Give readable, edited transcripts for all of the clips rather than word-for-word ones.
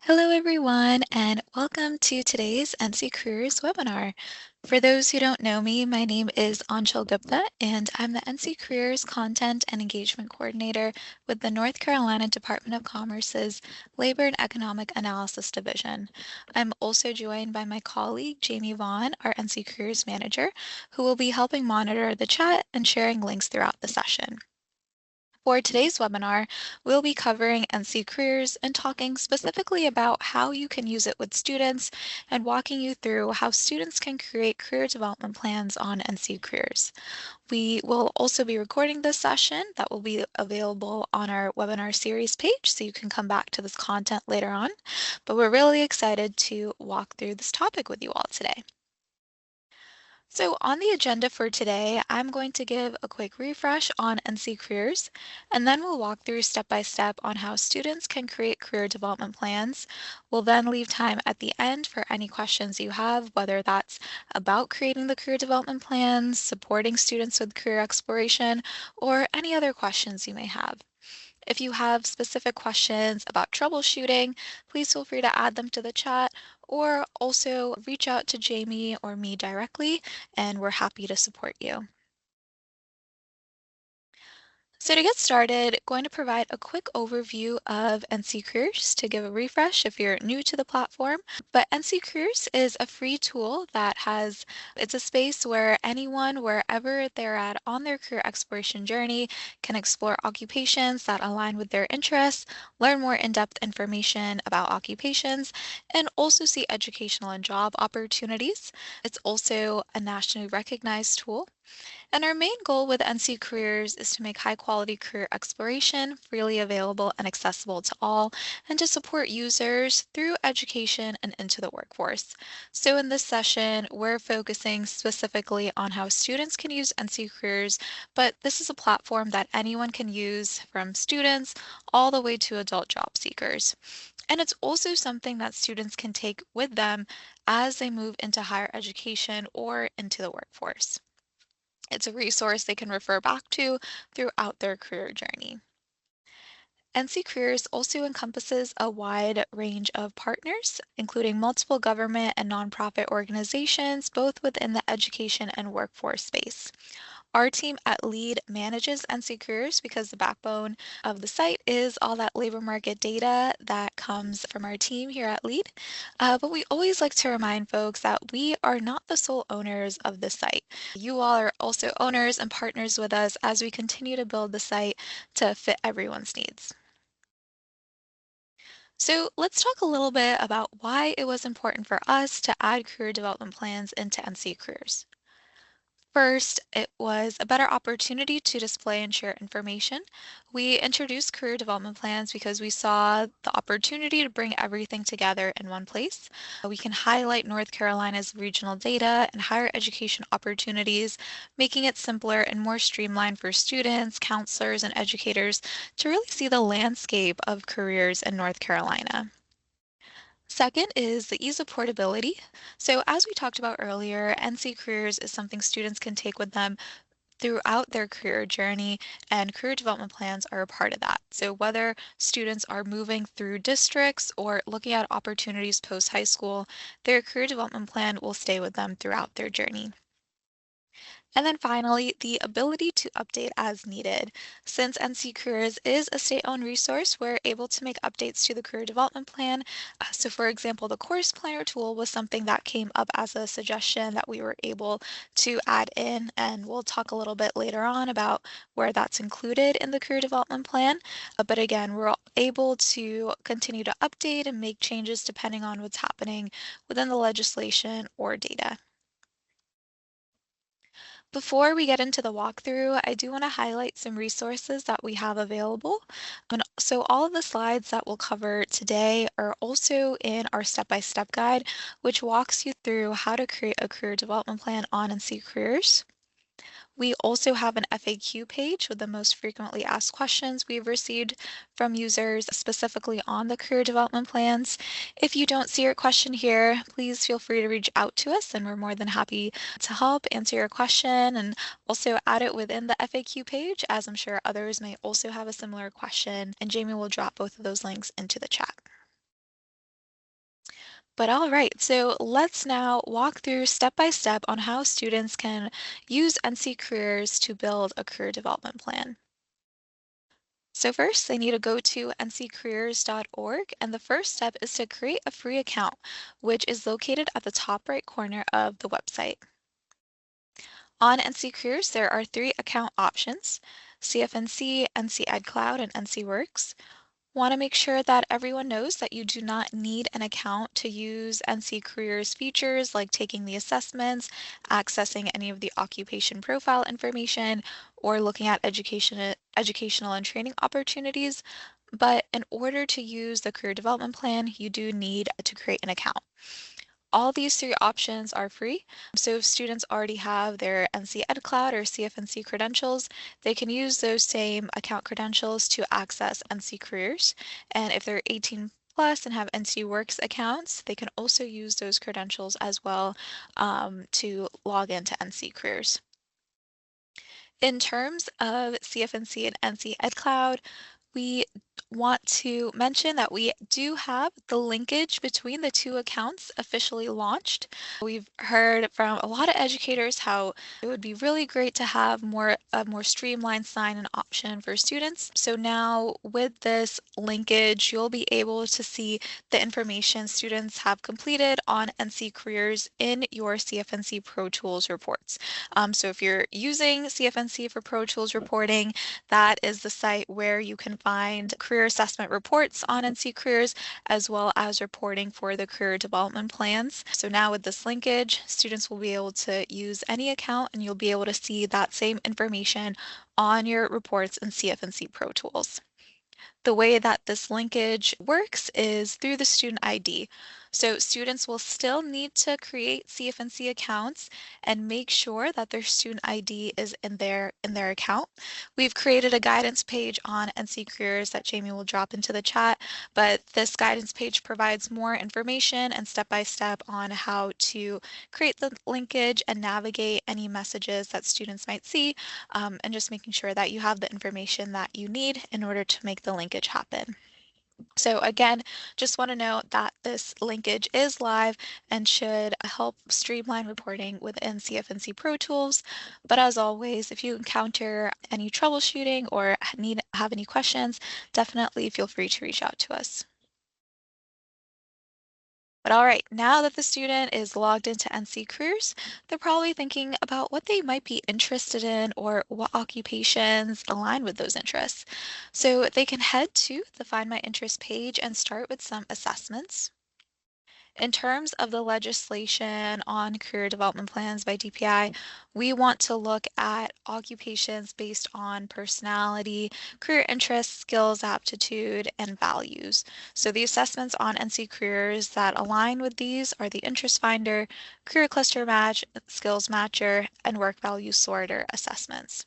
Hello, everyone, and welcome to today's NCcareers webinar. For those who don't know me, my name is Anshul Gupta, and I'm the NCcareers Content and Engagement Coordinator with the North Carolina Department of Commerce's Labor and Economic Analysis Division. I'm also joined by my colleague, Jamie Vaughn, our NCcareers Manager, who will be helping monitor the chat and sharing links throughout the session. For today's webinar, we'll be covering NCcareers and talking specifically about how you can use it with students and walking you through how students can create career development plans on NCcareers. We will also be recording this session that will be available on our webinar series page, so you can come back to this content later on. But we're really excited to walk through this topic with you all today. So on the agenda for today, I'm going to give a quick refresh on NCcareers, and then we'll walk through step by step on how students can create career development plans. We'll then leave time at the end for any questions you have, whether that's about creating the career development plans, supporting students with career exploration, or any other questions you may have. If you have specific questions about troubleshooting, please feel free to add them to the chat or also reach out to Jamie or me directly, and we're happy to support you. So to get started, going to provide a quick overview of NCcareers to give a refresh if you're new to the platform. But NCcareers is a free tool it's a space where anyone, wherever they're at on their career exploration journey, can explore occupations that align with their interests, learn more in-depth information about occupations, and also see educational and job opportunities. It's also a nationally recognized tool. And our main goal with NCcareers is to make high-quality career exploration freely available and accessible to all, and to support users through education and into the workforce. So in this session, we're focusing specifically on how students can use NCcareers, but this is a platform that anyone can use, from students all the way to adult job seekers. And it's also something that students can take with them as they move into higher education or into the workforce. It's a resource they can refer back to throughout their career journey. NCcareers also encompasses a wide range of partners, including multiple government and nonprofit organizations, both within the education and workforce space. Our team at LEAD manages NCcareers because the backbone of the site is all that labor market data that comes from our team here at LEAD. But we always like to remind folks that we are not the sole owners of the site. You all are also owners and partners with us as we continue to build the site to fit everyone's needs. So let's talk a little bit about why it was important for us to add career development plans into NCcareers. First, it was a better opportunity to display and share information. We introduced career development plans because we saw the opportunity to bring everything together in one place. We can highlight North Carolina's regional data and higher education opportunities, making it simpler and more streamlined for students, counselors, and educators to really see the landscape of careers in North Carolina. Second is the ease of portability. So as we talked about earlier, NCcareers is something students can take with them throughout their career journey, and career development plans are a part of that. So whether students are moving through districts or looking at opportunities post high school, their career development plan will stay with them throughout their journey. And then finally, the ability to update as needed. Since NCcareers is a state-owned resource, we're able to make updates to the career development plan. So for example, the course planner tool was something that came up as a suggestion that we were able to add in, and we'll talk a little bit later on about where that's included in the career development plan. But again, we're able to continue to update and make changes depending on what's happening within the legislation or data. Before we get into the walkthrough, I do want to highlight some resources that we have available. And so all of the slides that we'll cover today are also in our step-by-step guide, which walks you through how to create a career development plan on NCcareers. We also have an FAQ page with the most frequently asked questions we've received from users specifically on the career development plans. If you don't see your question here, please feel free to reach out to us, and we're more than happy to help answer your question and also add it within the FAQ page, as I'm sure others may also have a similar question, and Jamie will drop both of those links into the chat. But all right, so let's now walk through step by step on how students can use NC Careers to build a career development plan. So first, they need to go to nccareers.org, and the first step is to create a free account, which is located at the top right corner of the website. On NC Careers, there are three account options: CFNC, NC Ed Cloud, and NC Works. Want to make sure that everyone knows that you do not need an account to use NC Careers features like taking the assessments, accessing any of the occupation profile information, or looking at educational and training opportunities. But in order to use the career development plan, you do need to create an account. All these three options are free. So if students already have their NC Ed Cloud or CFNC credentials, they can use those same account credentials to access NC Careers. And if they're 18 plus and have NC Works accounts, they can also use those credentials as well to log into NC Careers. In terms of CFNC and NC Ed Cloud, we want to mention that we do have the linkage between the two accounts officially launched. We've heard from a lot of educators how it would be really great to have a more streamlined sign-in option for students. So now with this linkage, you'll be able to see the information students have completed on NC Careers in your CFNC Pro Tools reports. So if you're using CFNC for Pro Tools reporting, that is the site where you can find career assessment reports on NC Careers, as well as reporting for the career development plans. So now with this linkage, students will be able to use any account and you'll be able to see that same information on your reports in CFNC Pro Tools. The way that this linkage works is through the student ID. So students will still need to create CFNC accounts and make sure that their student ID is in their account. We've created a guidance page on NC Careers that Jamie will drop into the chat, but this guidance page provides more information and step-by-step on how to create the linkage and navigate any messages that students might see, and just making sure that you have the information that you need in order to make the linkage happen. So again, just want to note that this linkage is live and should help streamline reporting within CFNC Pro Tools. But as always, if you encounter any troubleshooting or have any questions, definitely feel free to reach out to us. But all right, now that the student is logged into NC Careers, they're probably thinking about what they might be interested in or what occupations align with those interests. So they can head to the Find My Interest page and start with some assessments. In terms of the legislation on career development plans by DPI, we want to look at occupations based on personality, career interests, skills, aptitude, and values. So the assessments on NC Careers that align with these are the Interest Finder, Career Cluster Match, Skills Matcher, and Work Value Sorter assessments.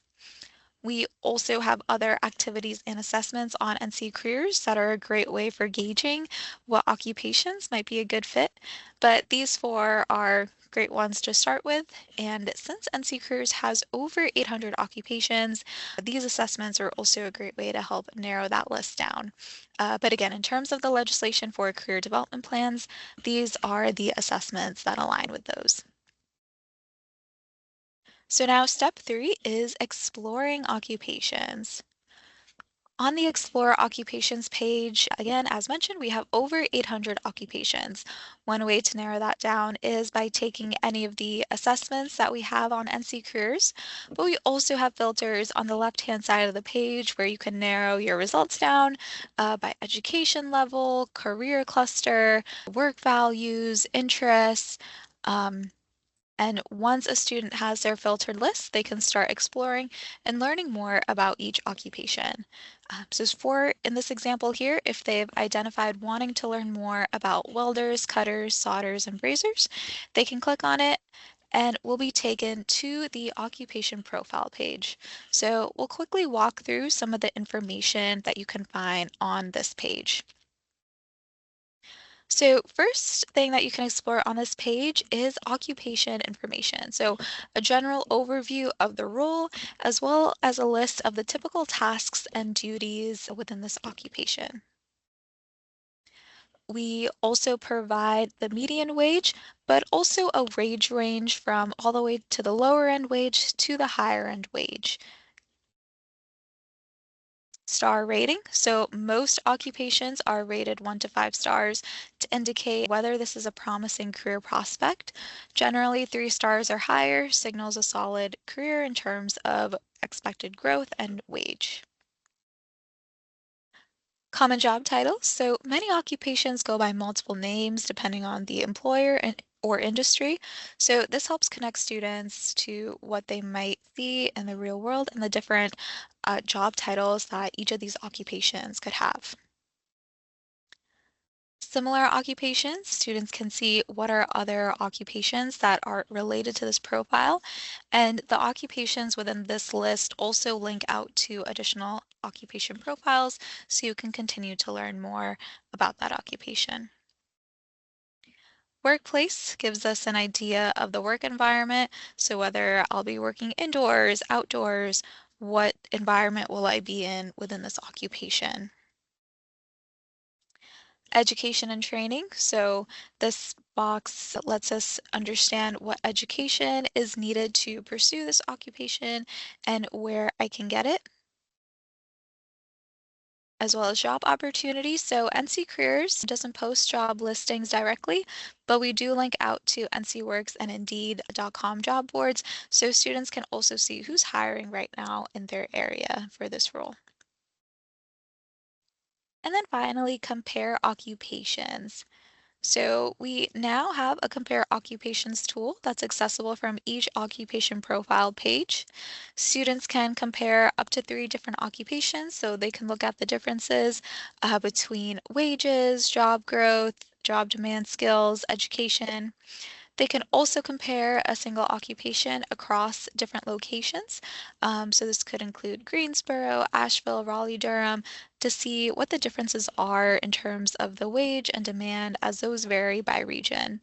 We also have other activities and assessments on NC Careers that are a great way for gauging what occupations might be a good fit, but these four are great ones to start with. And since NC Careers has over 800 occupations, these assessments are also a great way to help narrow that list down. But again, in terms of the legislation for career development plans, these are the assessments that align with those. So now step 3 is exploring occupations. On the Explore Occupations page, again, as mentioned, we have over 800 occupations. One way to narrow that down is by taking any of the assessments that we have on NC Careers, but we also have filters on the left-hand side of the page where you can narrow your results down by education level, career cluster, work values, interests, and once a student has their filtered list, they can start exploring and learning more about each occupation. In this example here, if they've identified wanting to learn more about welders, cutters, solders, and brazers, they can click on it and will be taken to the occupation profile page. So we'll quickly walk through some of the information that you can find on this page. So first thing that you can explore on this page is occupation information. So a general overview of the role, as well as a list of the typical tasks and duties within this occupation. We also provide the median wage, but also a wage range from all the way to the lower end wage to the higher end wage. Star rating. So most occupations are rated 1 to 5 stars to indicate whether this is a promising career prospect. Generally, 3 stars or higher signals a solid career in terms of expected growth and wage. Common job titles. So many occupations go by multiple names depending on the employer and or industry. So this helps connect students to what they might see in the real world and the different job titles that each of these occupations could have. Similar occupations, students can see what are other occupations that are related to this profile, and the occupations within this list also link out to additional occupation profiles, so you can continue to learn more about that occupation. Workplace gives us an idea of the work environment, so whether I'll be working indoors, outdoors, what environment will I be in within this occupation. Education and training. So this box lets us understand what education is needed to pursue this occupation and where I can get it, as well as job opportunities. So NC Careers doesn't post job listings directly, but we do link out to NC Works and Indeed.com job boards, so students can also see who's hiring right now in their area for this role. And then finally, compare occupations. So we now have a compare occupations tool that's accessible from each occupation profile page. Students can compare up to 3 different occupations, so they can look at the differences between wages, job growth, job demand skills, education. They can also compare a single occupation across different locations. So this could include Greensboro, Asheville, Raleigh, Durham, to see what the differences are in terms of the wage and demand as those vary by region.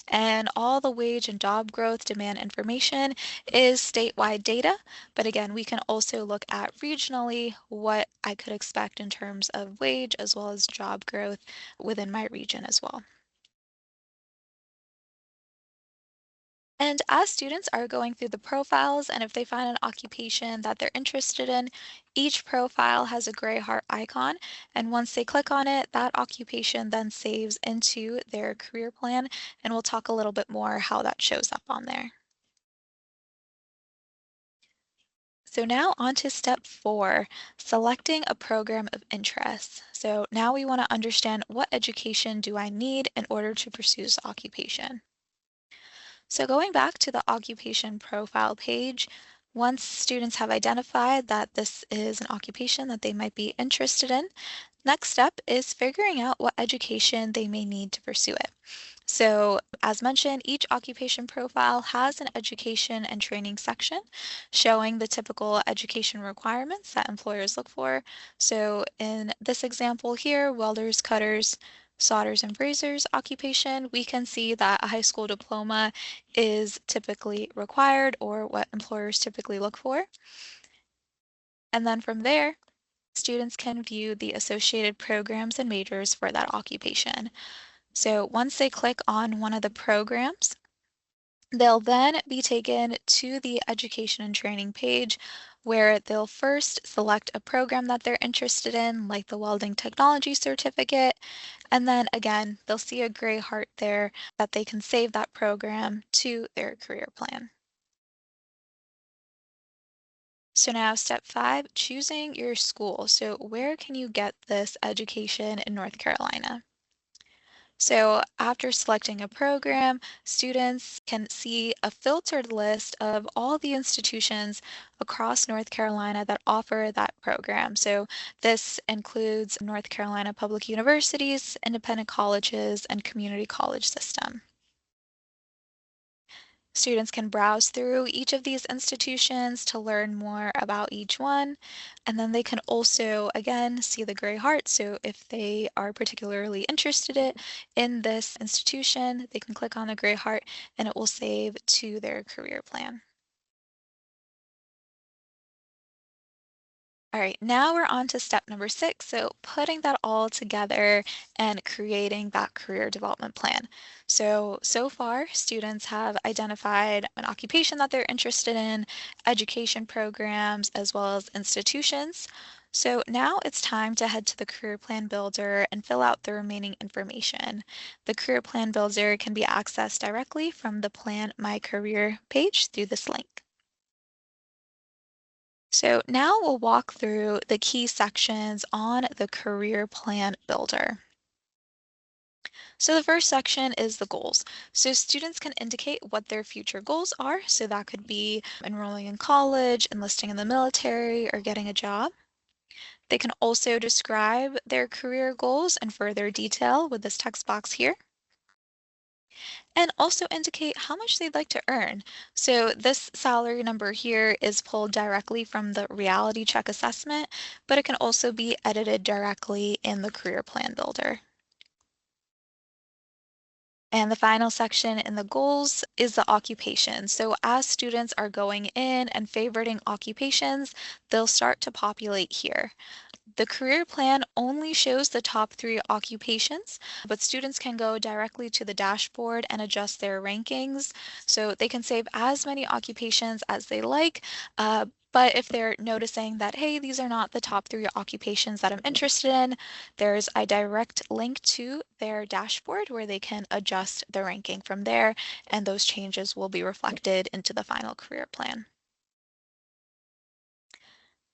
And all the wage and job growth demand information is statewide data. But again, we can also look at regionally what I could expect in terms of wage as well as job growth within my region as well. And as students are going through the profiles, and if they find an occupation that they're interested in, each profile has a gray heart icon. And once they click on it, that occupation then saves into their career plan. And we'll talk a little bit more how that shows up on there. So now on to step 4, selecting a program of interest. So now we want to understand what education do I need in order to pursue this occupation. So going back to the occupation profile page, once students have identified that this is an occupation that they might be interested in, next step is figuring out what education they may need to pursue it. So, as mentioned, each occupation profile has an education and training section showing the typical education requirements that employers look for. So, in this example here, welders, cutters, solders, and brazers occupation, we can see that a high school diploma is typically required or what employers typically look for. And then from there, students can view the associated programs and majors for that occupation. So once they click on one of the programs, they'll then be taken to the education and training page where they'll first select a program that they're interested in, like the welding technology certificate, and then again, they'll see a gray heart there that they can save that program to their career plan. So now step 5, choosing your school. So where can you get this education in North Carolina? So after selecting a program, students can see a filtered list of all the institutions across North Carolina that offer that program. So this includes North Carolina public universities, independent colleges, and community college system. Students can browse through each of these institutions to learn more about each one, and then they can also, again, see the gray heart. So if they are particularly interested in this institution, they can click on the gray heart and it will save to their career plan. All right, now we're on to step number 6. So putting that all together and creating that career development plan. So far, students have identified an occupation that they're interested in, education programs, as well as institutions. So now it's time to head to the Career Plan Builder and fill out the remaining information. The Career Plan Builder can be accessed directly from the Plan My Career page through this link. So now we'll walk through the key sections on the Career Plan Builder. So the first section is the goals. So students can indicate what their future goals are. So that could be enrolling in college, enlisting in the military, or getting a job. They can also describe their career goals in further detail with this text box here, and also indicate how much they'd like to earn. So this salary number here is pulled directly from the reality check assessment, but it can also be edited directly in the career plan builder. And the final section in the goals is the occupation. So as students are going in and favoriting occupations, they'll start to populate here. The career plan only shows the top 3 occupations, but students can go directly to the dashboard and adjust their rankings. So they can save as many occupations as they like, but if they're noticing that, hey, these are not the top 3 occupations that I'm interested in, there's a direct link to their dashboard where they can adjust the ranking from there, and those changes will be reflected into the final career plan.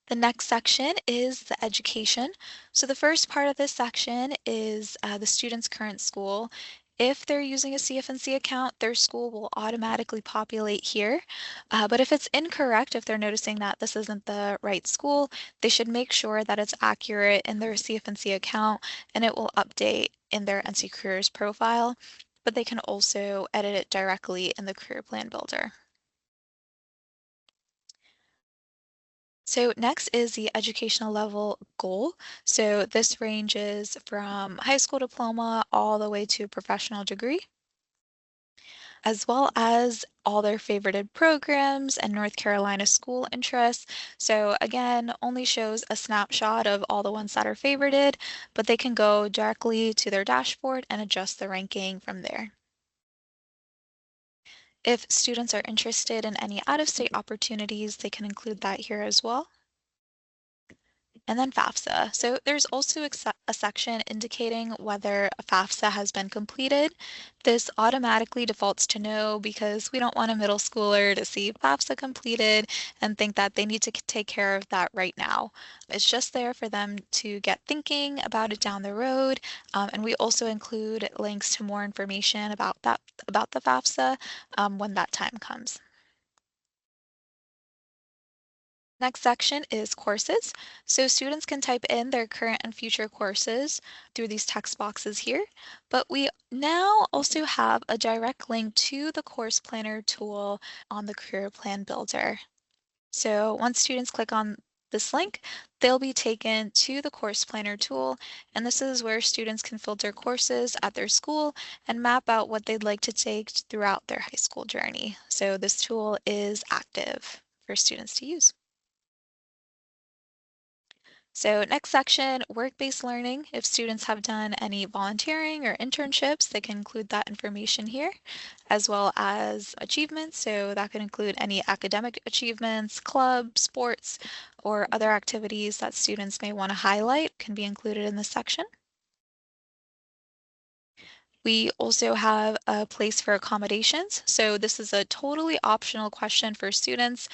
The next section is the education. So the first part of this section is the student's current school. If they're using a CFNC account, their school will automatically populate here. But if it's incorrect, if they're noticing that this isn't the right school, they should make sure that it's accurate in their CFNC account and it will update in their NC Careers profile. But they can also edit it directly in the Career Plan Builder. So next is the educational level goal. So this ranges from high school diploma all the way to professional degree, as well as all their favorited programs and North Carolina school interests. So again, only shows a snapshot of all the ones that are favorited, but they can go directly to their dashboard and adjust the ranking from there. If students are interested in any out-of-state opportunities, they can include that here as well. And then FAFSA. So there's also a section indicating whether a FAFSA has been completed. This automatically defaults to no because we don't want a middle schooler to see FAFSA completed and think that they need to take care of that right now. It's just there for them to get thinking about it down the road. And we also include links to more information about the FAFSA when that time comes. Next section is courses. So students can type in their current and future courses through these text boxes here, but we now also have a direct link to the course planner tool on the Career Plan Builder. So once students click on this link, they'll be taken to the course planner tool, and this is where students can filter courses at their school and map out what they'd like to take throughout their high school journey. So this tool is active for students to use. So next section, work-based learning. If students have done any volunteering or internships, they can include that information here, as well as achievements. So that could include any academic achievements, clubs, sports, or other activities that students may want to highlight can be included in this section. We also have a place for accommodations. So this is a totally optional question for students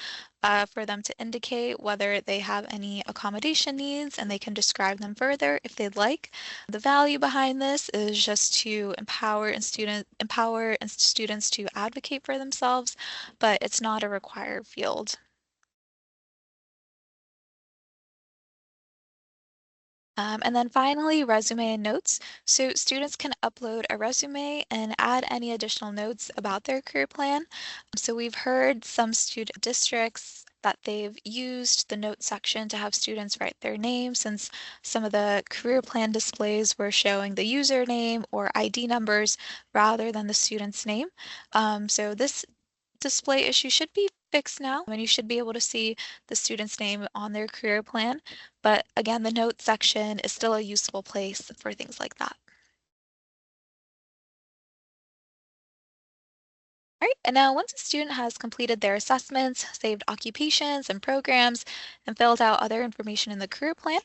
for them to indicate whether they have any accommodation needs, and they can describe them further if they'd like. The value behind this is just to empower students to advocate for themselves, but it's not a required field. And then finally, resume and notes. So students can upload a resume and add any additional notes about their career plan. So we've heard some student districts that they've used the note section to have students write their name, since some of the career plan displays were showing the username or ID numbers rather than the student's name. So this display issue should be fixed now, and you should be able to see the student's name on their career plan. But again, the notes section is still a useful place for things like that. All right, and now once a student has completed their assessments, saved occupations and programs, and filled out other information in the career plan,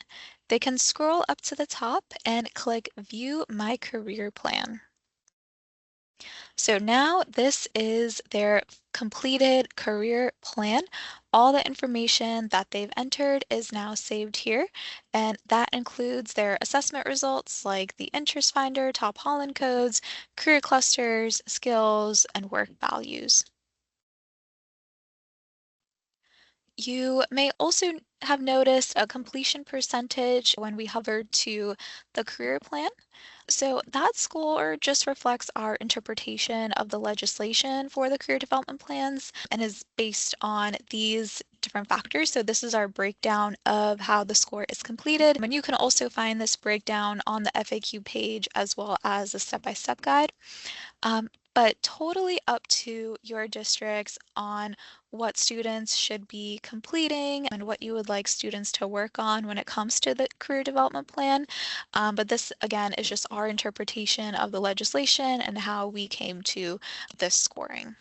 they can scroll up to the top and click View My Career Plan. So now this is their completed career plan. All the information that they've entered is now saved here, and that includes their assessment results like the interest finder, top Holland codes, career clusters, skills, and work values. You may also have noticed a completion percentage when we hovered to the career plan. So that score just reflects our interpretation of the legislation for the career development plans and is based on these different factors. So this is our breakdown of how the score is completed. And you can also find this breakdown on the FAQ page as well as a step-by-step guide. But totally up to your districts on what students should be completing and what you would like students to work on when it comes to the career development plan. But this, again, is just our interpretation of the legislation and how we came to this scoring.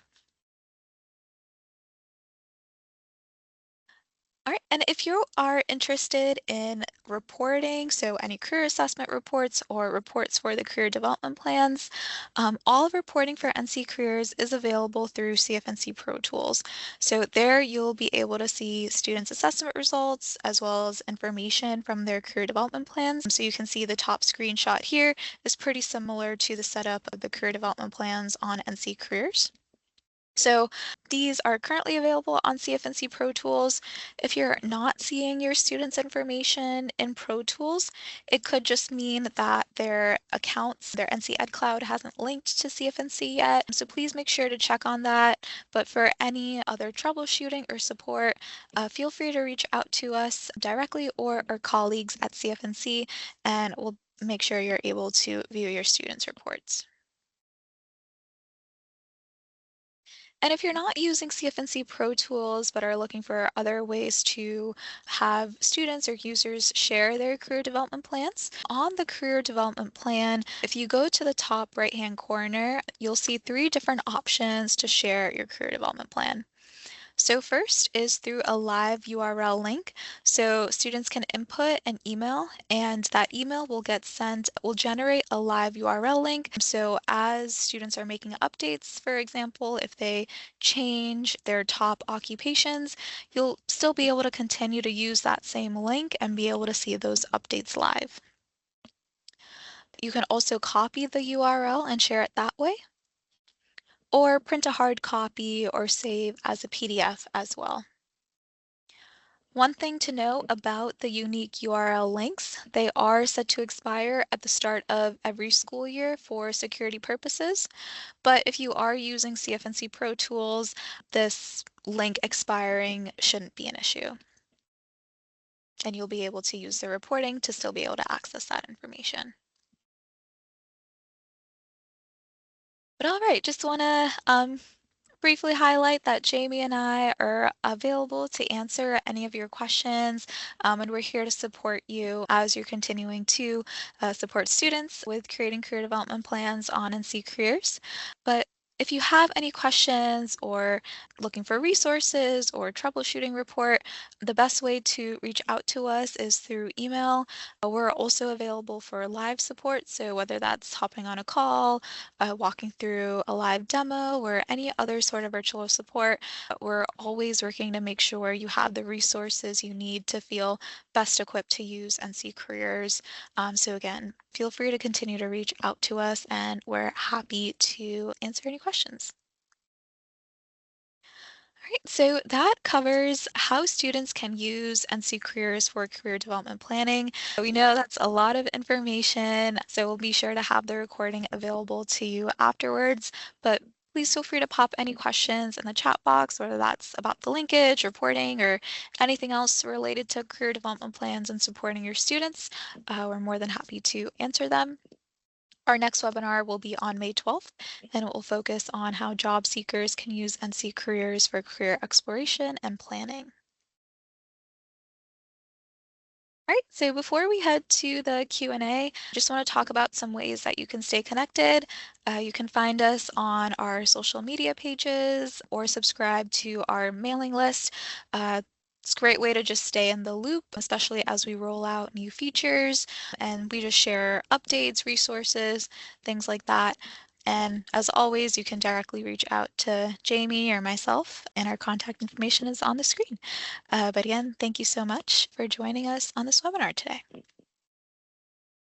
All right, and if you are interested in reporting, so any career assessment reports or reports for the career development plans, all of reporting for NC Careers is available through CFNC Pro Tools. So there you'll be able to see students' assessment results as well as information from their career development plans. So you can see the top screenshot here is pretty similar to the setup of the career development plans on NC Careers. So these are currently available on CFNC Pro Tools. If you're not seeing your students' information in Pro Tools, it could just mean that their accounts, their NC Ed Cloud hasn't linked to CFNC yet. So please make sure to check on that. But for any other troubleshooting or support, feel free to reach out to us directly or our colleagues at CFNC, and we'll make sure you're able to view your students' reports. And if you're not using CFNC Pro Tools but are looking for other ways to have students or users share their career development plans, on the career development plan, if you go to the top right-hand corner, you'll see three different options to share your career development plan. So first is through a live URL link. So students can input an email and that email will get sent, will generate a live URL link. So as students are making updates, for example, if they change their top occupations, you'll still be able to continue to use that same link and be able to see those updates live. You can also copy the URL and share it that way, or print a hard copy or save as a PDF as well. One thing to note about the unique URL links, they are set to expire at the start of every school year for security purposes. But if you are using CFNC Pro Tools, this link expiring shouldn't be an issue. And you'll be able to use the reporting to still be able to access that information. But all right, just want to briefly highlight that Jamie and I are available to answer any of your questions, and we're here to support you as you're continuing to support students with creating career development plans on NC Careers. But if you have any questions or looking for resources or troubleshooting report, the best way to reach out to us is through email. We're also available for live support, so whether that's hopping on a call, walking through a live demo or any other sort of virtual support. We're always working to make sure you have the resources you need to feel best equipped to use NC Careers. So again, feel free to continue to reach out to us and we're happy to answer any questions. All right, so that covers how students can use NC Careers for career development planning. We know that's a lot of information, so we'll be sure to have the recording available to you afterwards, but please feel free to pop any questions in the chat box, whether that's about the linkage, reporting, or anything else related to career development plans and supporting your students. We're more than happy to answer them. Our next webinar will be on May 12th, and it will focus on how job seekers can use NC Careers for career exploration and planning. All right, so before we head to the Q&A, just want to talk about some ways that you can stay connected. You can find us on our social media pages or subscribe to our mailing list. It's a great way to just stay in the loop, especially as we roll out new features and we just share updates, resources, things like that. And as always, you can directly reach out to Jamie or myself, and our contact information is on the screen. But again, thank you so much for joining us on this webinar today.